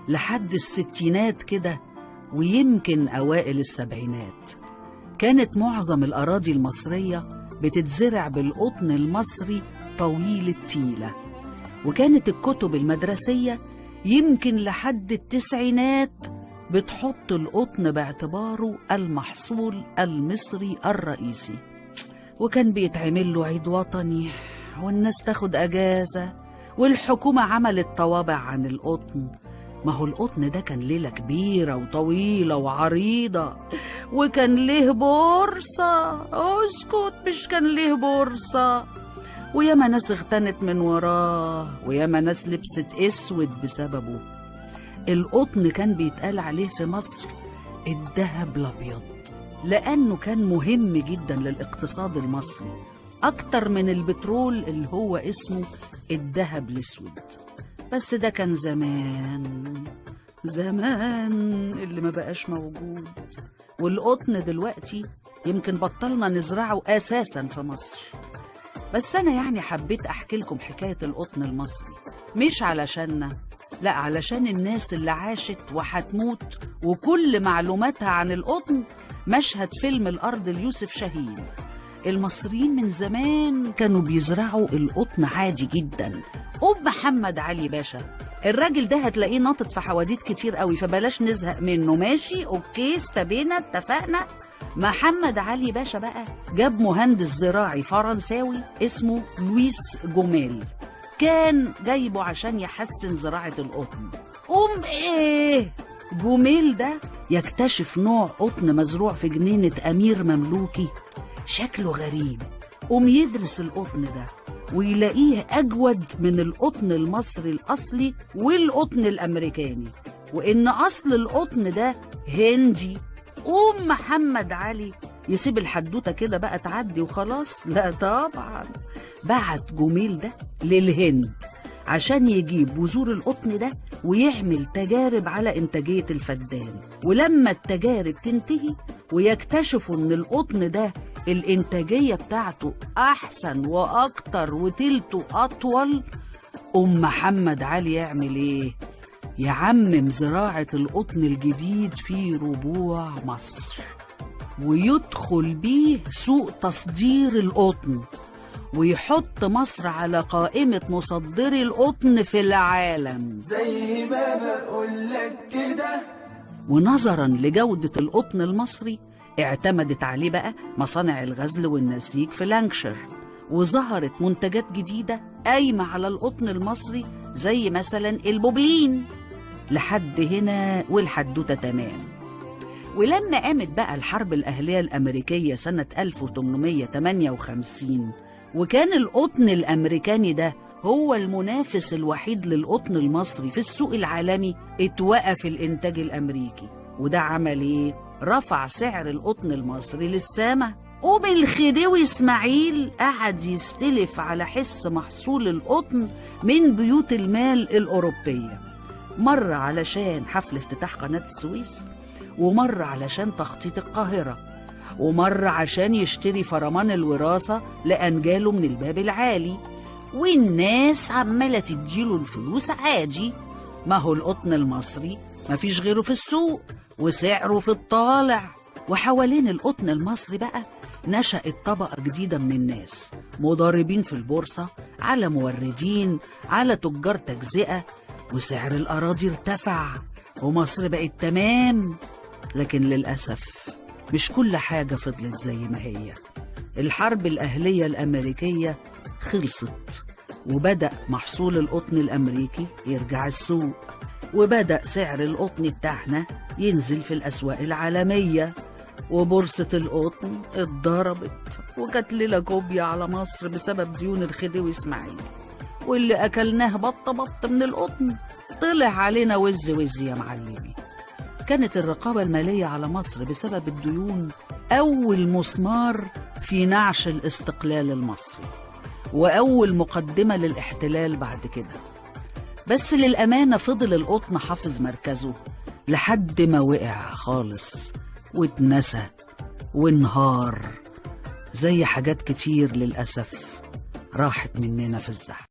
لحد الستينات كده ويمكن أوائل السبعينات. كانت معظم الأراضي المصرية بتتزرع بالقطن المصري طويل التيلة، وكانت الكتب المدرسية يمكن لحد التسعينات بتحط القطن باعتباره المحصول المصري الرئيسي، وكان بيتعمل له عيد وطني والناس تاخد أجازة، والحكومة عملت طوابع عن القطن. ما هو القطن ده كان ليلة كبيرة وطويلة وعريضة، وكان ليه بورصة. اسكت، مش كان ليه بورصة؟ وياما ناس اغتنت من وراه، وياما ناس لبست اسود بسببه. القطن كان بيتقال عليه في مصر الذهب الابيض، لانه كان مهم جدا للاقتصاد المصري اكتر من البترول اللي هو اسمه الذهب الاسود. بس ده كان زمان اللي ما بقاش موجود. والقطن دلوقتي يمكن بطلنا نزرعه اساسا في مصر. بس انا يعني حبيت احكي لكم حكاية القطن المصري، مش علشاننا، لا، علشان الناس اللي عاشت وهتموت وكل معلوماتها عن القطن مشهد فيلم الأرض ليوسف شاهين. المصريين من زمان كانوا بيزرعوا القطن عادي جدا. محمد علي باشا، الراجل ده هتلاقيه ناطط في حواديت كتير قوي، فبلاش نزهق منه. ماشي، اوكي، استبينا، اتفقنا. محمد علي باشا بقى جاب مهندس زراعي فرنساوي اسمه لويس جوميل، كان جايبه عشان يحسن زراعة القطن. ايه جوميل ده يكتشف نوع قطن مزروع في جنينة أمير مملوكي شكله غريب، يدرس القطن ده ويلاقيه أجود من القطن المصري الأصلي والقطن الأمريكاني، وإن أصل القطن ده هندي. محمد علي يسيب الحدوتة كده بقى تعدي وخلاص؟ لا طبعا، بعت جوميل ده للهند عشان يجيب بذور القطن ده ويعمل تجارب على إنتاجية الفدان. ولما التجارب تنتهي ويكتشفوا إن القطن ده الإنتاجية بتاعته أحسن وأكتر وتلته أطول، محمد علي يعمل إيه؟ يعمم زراعة القطن الجديد في ربوع مصر ويدخل بيه سوق تصدير القطن، ويحط مصر على قائمة مصدري القطن في العالم زي ما بقولك كده. ونظرا لجودة القطن المصري اعتمدت عليه بقى مصانع الغزل والنسيج في لانكشير، وظهرت منتجات جديدة قايمة على القطن المصري زي مثلا البوبلين. لحد هنا والحدوتة تمام. ولما قامت بقى الحرب الأهلية الأمريكية سنة 1858 وكان القطن الأمريكاني ده هو المنافس الوحيد للقطن المصري في السوق العالمي، اتوقف الإنتاج الأمريكي. وده عمل إيه؟ رفع سعر القطن المصري للسما. الخديوي إسماعيل قعد يستلف على حس محصول القطن من بيوت المال الأوروبية، مرة علشان حفل افتتاح قناة السويس، ومرة علشان تخطيط القاهرة، ومرة عشان يشتري فرمان الوراثة لأنجاله من الباب العالي. والناس عمالة تديله الفلوس عادي، ما هو القطن المصري ما فيش غيره في السوق وسعره في الطالع. وحوالين القطن المصري بقى نشأت طبقة جديدة من الناس، مضاربين في البورصة، على موردين، على تجار تجزئة، وسعر الأراضي ارتفع ومصر بقت تمام. لكن للأسف مش كل حاجة فضلت زي ما هي. الحرب الأهلية الأمريكية خلصت، وبدأ محصول القطن الأمريكي يرجع السوق، وبدأ سعر القطن بتاعنا ينزل في الأسواق العالمية، وبورصة القطن اتضربت، وكانت ليلة كوبيا على مصر بسبب ديون الخديوي إسماعيل. واللي أكلناه بط من القطن طلع علينا وز يا معلمي. كانت الرقابة المالية على مصر بسبب الديون أول مسمار في نعش الاستقلال المصري، وأول مقدمة للاحتلال بعد كده. بس للأمانة فضل القطن حافظ مركزه لحد ما وقع خالص واتنسى وانهار، زي حاجات كتير للأسف راحت مننا في الزحمة.